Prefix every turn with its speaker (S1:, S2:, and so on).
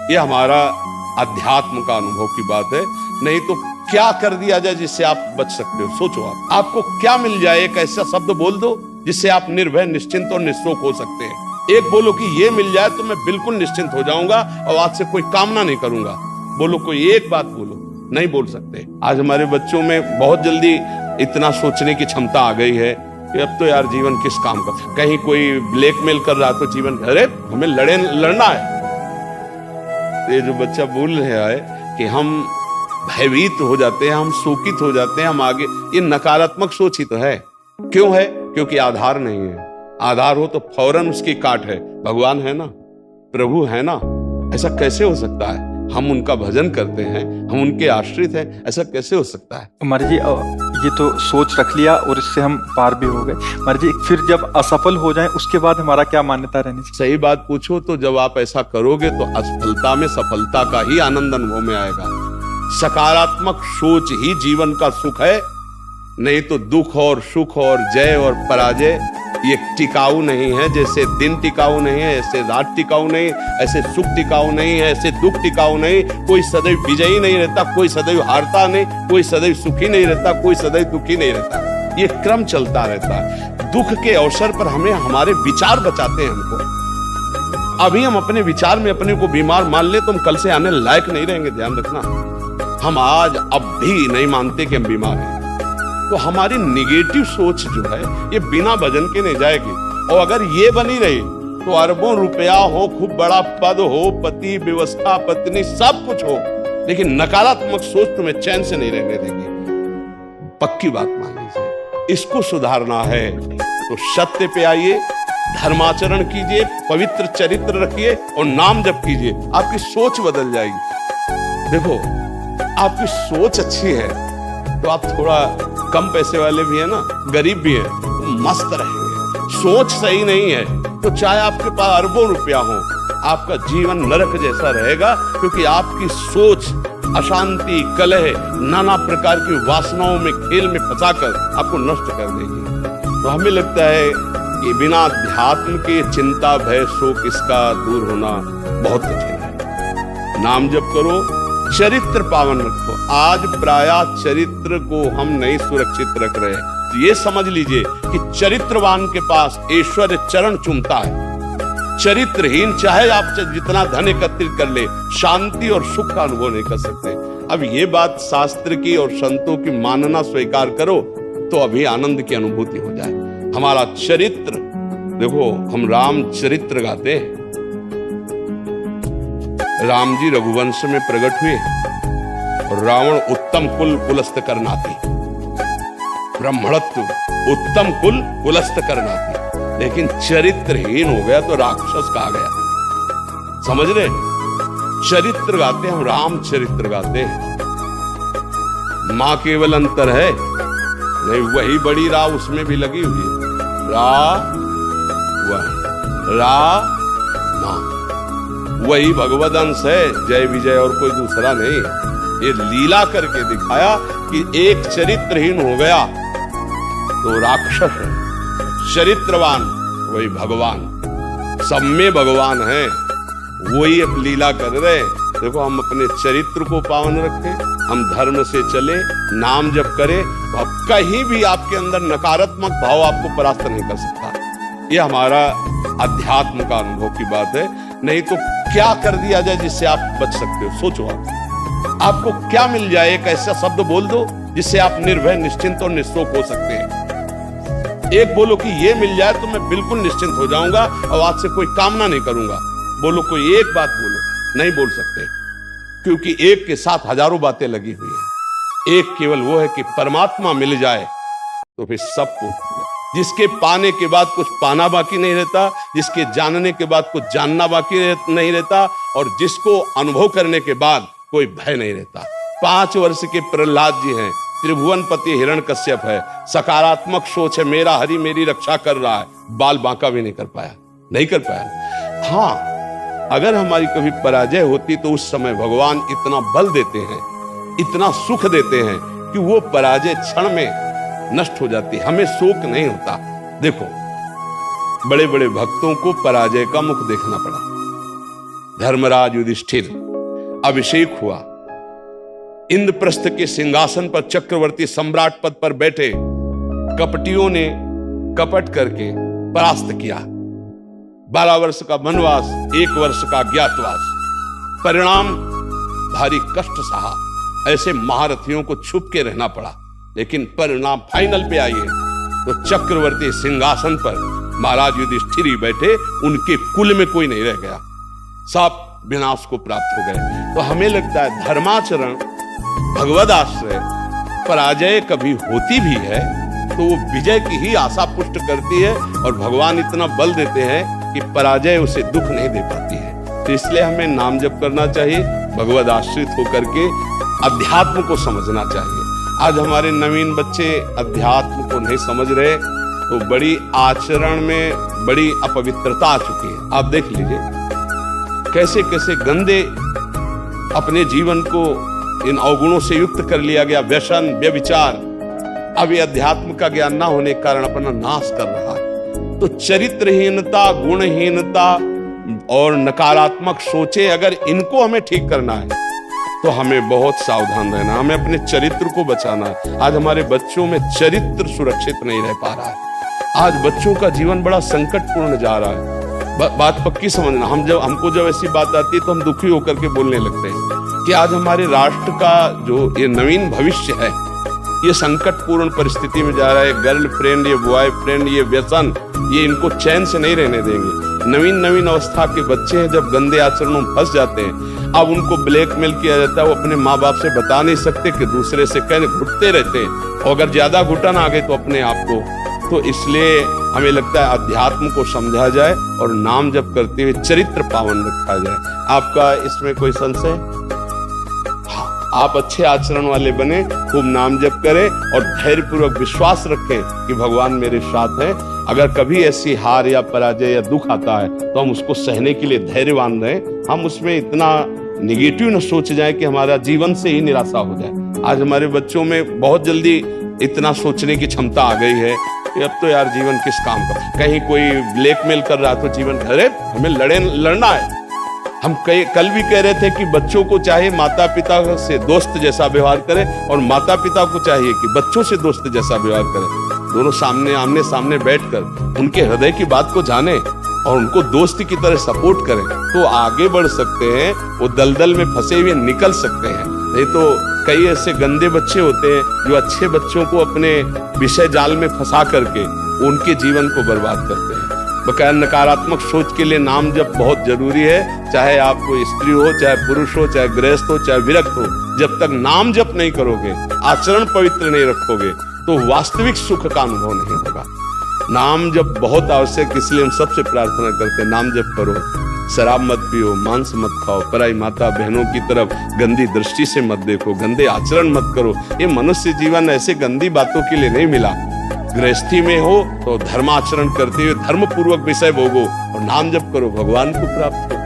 S1: ये हमारा अध्यात्म का अनुभव की बात है। नहीं तो क्या कर दिया जाए जिससे आप बच सकते हो? सोचो आपको क्या मिल जाए? एक ऐसा शब्द बोल दो जिससे आप निर्भय, निश्चिंत और निःशोक हो सकते हैं। एक बोलो कि ये मिल जाए तो मैं बिल्कुल निश्चिंत हो जाऊंगा और आज से कोई कामना नहीं करूंगा। बोलो, कोई एक बात बोलो। नहीं बोल सकते। आज हमारे बच्चों में बहुत जल्दी इतना सोचने की क्षमता आ गई है कि अब तो यार जीवन किस काम का। कहीं कोई ब्लैकमेल कर रहा तो जीवन, अरे हमें लड़ना है। ये जो बच्चा बोल रहा है कि हम भयभीत हो जाते हैं, हम शोकित हो जाते हैं, हम आगे, ये नकारात्मक सोच ही तो है। क्यों है? क्योंकि आधार नहीं है। आधार हो तो फौरन उसकी काट है। भगवान है ना, प्रभु है ना, ऐसा कैसे हो सकता है? हम उनका भजन करते हैं, हम उनके आश्रित हैं, ऐसा कैसे हो सकता है?
S2: महाराज जी, ये तो सोच रख लिया और इससे हम पार भी हो गए। महाराज जी, फिर जब असफल हो जाएं उसके बाद हमारा क्या मान्यता रहनी चाहिए?
S1: सही बात पूछो तो जब आप ऐसा करोगे तो असफलता में सफलता का ही आनंद अनुभव में आएगा। सकारात्मक सोच ही जीवन का सुख है। नहीं तो दुख और सुख और जय और पराजय ये टिकाऊ नहीं है। जैसे दिन टिकाऊ नहीं है, ऐसे रात टिकाऊ नहीं, ऐसे सुख टिकाऊ नहीं है, ऐसे दुख टिकाऊ नहीं। कोई सदैव विजयी नहीं रहता, कोई सदैव हारता नहीं, कोई सदैव सुखी नहीं रहता, कोई सदैव दुखी नहीं रहता। ये क्रम चलता रहता है। दुख के अवसर पर हमें हमारे विचार बचाते हैं हमको। अभी हम अपने विचार में अपने को बीमार मान ले तो हम कल से आने लायक नहीं रहेंगे। ध्यान रखना, हम आज अब भी नहीं मानते कि हम बीमार हैं। तो हमारी निगेटिव सोच जो है ये बिना भजन के नहीं जाएगी। और अगर ये बनी रही तो अरबों रुपया हो, खूब बड़ा पद हो, पति, व्यवस्था, पत्नी, सब कुछ हो, लेकिन नकारात्मक सोच तुम्हें चैन से नहीं रहने देगी। पक्की बात मान लीजिए। इसको सुधारना है तो सत्य पे आइए, धर्माचरण कीजिए, पवित्र चरित्र रखिए और नाम जप कीजिए। आपकी सोच बदल जाएगी। देखो, आपकी सोच अच्छी है तो आप थोड़ा कम पैसे वाले भी है ना, गरीब भी है, तो मस्त रहेंगे। सोच सही नहीं है तो चाहे आपके पास अरबों रुपया हो, आपका जीवन नरक जैसा रहेगा। क्योंकि आपकी सोच अशांति, कलह, नाना प्रकार की वासनाओं में, खेल में फंसाकर आपको नष्ट कर देगी। तो हमें लगता है कि बिना अध्यात्म के चिंता, भय, शोक इसका दूर होना बहुत कठिन है। नाम जप करो, चरित्र पावन रखो। आज प्रायः चरित्र को हम नहीं सुरक्षित रख रहे हैं। तो ये समझ लीजिए कि चरित्रवान के पास ऐश्वर्य चरण चूमता है। चरित्रहीन चाहे आप जितना धन एकत्रित कर ले, शांति और सुख का अनुभव नहीं कर सकते। अब ये बात शास्त्र की और संतों की मानना स्वीकार करो तो अभी आनंद की अनुभूति हो जाए। हमारा चरित्र देखो, हम राम चरित्र गाते हैं। राम जी रघुवंश में प्रकट हुए और रावण उत्तम कुल कुलस्त करनाती, ब्राह्मणत्व उत्तम कुल कुलस्त करनाती, लेकिन चरित्रहीन हो गया तो राक्षस कहा गया। समझ रहे? चरित्र गाते हैं हम, राम चरित्र गाते हैं। मां केवल अंतर है नहीं, वही बड़ी रा उसमें भी लगी हुई है। रा मां वही भगवद अंश है, जय विजय और कोई दूसरा नहीं। ये लीला करके दिखाया कि एक चरित्रहीन हो गया तो राक्षस है, चरित्रवान वही भगवान। सब में भगवान है, वही अब लीला कर रहे। देखो, हम अपने चरित्र को पावन रखें, हम धर्म से चले, नाम जप करें, तो कहीं भी आपके अंदर नकारात्मक भाव आपको परास्त नहीं कर सकता। ये हमारा अध्यात्म का अनुभव की बात है। नहीं तो क्या कर दिया जाए जिससे आप बच सकते हो? सोचो आपको क्या मिल जाए? एक ऐसा शब्द बोल दो जिससे आप निर्भय, निश्चिंत और निःशोक हो सकते हैं। एक बोलो कि ये मिल जाए तो मैं बिल्कुल निश्चिंत हो जाऊंगा और आज से कोई कामना नहीं करूंगा। बोलो, कोई एक बात बोलो। नहीं बोल सकते, क्योंकि एक के साथ हजारों बातें लगी हुई है। एक केवल वो है कि परमात्मा मिल जाए तो फिर सब कुछ। जिसके पाने के बाद कुछ पाना बाकी नहीं रहता, जिसके जानने के बाद कुछ जानना बाकी नहीं रहता, और जिसको अनुभव करने के बाद कोई भय नहीं रहता। 5 वर्ष के प्रहलाद जी हैं, त्रिभुवनपति हिरण्यकश्यप है, सकारात्मक सोच है, मेरा हरि मेरी रक्षा कर रहा है, बाल बांका भी नहीं कर पाया। हाँ, अगर हमारी कभी पराजय होती तो उस समय भगवान इतना बल देते हैं, इतना सुख देते हैं कि वो पराजय क्षण में नष्ट हो जाती, हमें शोक नहीं होता। देखो, बड़े बड़े भक्तों को पराजय का मुख देखना पड़ा। धर्मराज युधिष्ठिर अभिषेक हुआ, इंद्रप्रस्थ के सिंहासन पर चक्रवर्ती सम्राट पद पर बैठे। कपटियों ने कपट करके परास्त किया। 12 वर्ष का वनवास, 1 वर्ष का अज्ञातवास, परिणाम भारी कष्ट सहा। ऐसे महारथियों को छुप के रहना पड़ा, लेकिन परिणाम फाइनल पे आइए तो चक्रवर्ती सिंहासन पर महाराज युधिष्ठिर ही बैठे, उनके कुल में कोई नहीं रह गया, सब विनाश को प्राप्त हो गए। तो हमें लगता है धर्माचरण, भगवद आश्रय, पराजय कभी होती भी है तो वो विजय की ही आशा पुष्ट करती है, और भगवान इतना बल देते हैं कि पराजय उसे दुख नहीं दे पाती है। तो इसलिए हमें नाम जप करना चाहिए, भगवद आश्रित होकर के अध्यात्म को समझना चाहिए। आज हमारे नवीन बच्चे अध्यात्म को नहीं समझ रहे, तो बड़ी आचरण में बड़ी अपवित्रता आ चुकी है। आप देख लीजिए कैसे कैसे गंदे अपने जीवन को इन अवगुणों से युक्त कर लिया गया, व्यसन, व्यभिचार। अब ये अध्यात्म का ज्ञान ना होने के कारण अपना नाश कर रहा है। तो चरित्रहीनता, गुणहीनता और नकारात्मक सोचे, अगर इनको हमें ठीक करना है तो हमें बहुत सावधान रहना, हमें अपने चरित्र को बचाना है। आज हमारे बच्चों में चरित्र सुरक्षित नहीं रह पा रहा है। आज बच्चों का जीवन बड़ा संकटपूर्ण जा रहा है। बात पक्की समझना, हमको जब ऐसी बात आती है तो हम दुखी होकर के बोलने लगते हैं कि आज हमारे राष्ट्र का जो ये नवीन भविष्य है, ये संकटपूर्ण परिस्थिति में जा रहा है। गर्लफ्रेंड, ये बॉयफ्रेंड, ये व्यसन, ये इनको चैन से नहीं रहने देंगे। नवीन अवस्था के बच्चे हैं, जब गंदे आचरणों में फंस जाते हैं, अब उनको ब्लैकमेल किया जाता है। वो अपने माँ बाप से बता नहीं सकते कि दूसरे से कहने घुटते रहते हैं, और अगर ज्यादा घुटन आ गए तो अपने आप को। तो इसलिए हमें लगता है अध्यात्म को समझा जाए और नाम जप करते हुए चरित्र पावन रखा जाए। आपका इसमें कोई संशय? हाँ, आप अच्छे आचरण वाले बने, खूब नाम जप करें और धैर्यपूर्वक विश्वास रखें कि भगवान मेरे साथ हैं। अगर कभी ऐसी हार या पराजय या दुख आता है तो हम उसको सहने के लिए धैर्यवान रहें। हम उसमें इतना निगेटिव न सोच जाए कि हमारा जीवन से ही निराशा हो जाए। आज हमारे बच्चों में बहुत जल्दी इतना सोचने की क्षमता आ गई है कि अब तो यार जीवन किस काम का, कहीं कोई ब्लैकमेल कर रहा तो जीवन, अरे हमें लड़ना है। हम कल भी कह रहे थे कि बच्चों को चाहे माता पिता से दोस्त जैसा व्यवहार करें, और माता पिता को चाहिए कि बच्चों से दोस्त जैसा व्यवहार करें। दोनों आमने सामने बैठकर उनके हृदय की बात को जाने और उनको दोस्त की तरह सपोर्ट करें, तो आगे बढ़ सकते हैं, वो दलदल में फंसे हुए निकल सकते हैं। नहीं तो कई ऐसे गंदे बच्चे होते हैं जो अच्छे बच्चों को अपने विषय जाल में फंसा करके उनके जीवन को बर्बाद करते हैं। बकाया नकारात्मक सोच के लिए नाम जप बहुत जरूरी है। चाहे आप कोई स्त्री हो, चाहे पुरुष हो, चाहे गृहस्थ हो, चाहे विरक्त हो, जब तक नाम जप नहीं करोगे, आचरण पवित्र नहीं रखोगे, तो वास्तविक सुख का अनुभव नहीं होगा। नाम जप बहुत आवश्यक, इसलिए हम सबसे प्रार्थना करते हैं नाम जप करो, शराब मत पियो, मांस मत खाओ, पराई माता बहनों की तरफ गंदी दृष्टि से मत देखो, गंदे आचरण मत करो। ये मनुष्य जीवन ऐसे गंदी बातों के लिए नहीं मिला। गृहस्थी में हो तो धर्माचरण करते हुए धर्म पूर्वक विषय भोगो और नाम जप करो, भगवान को प्राप्त हो।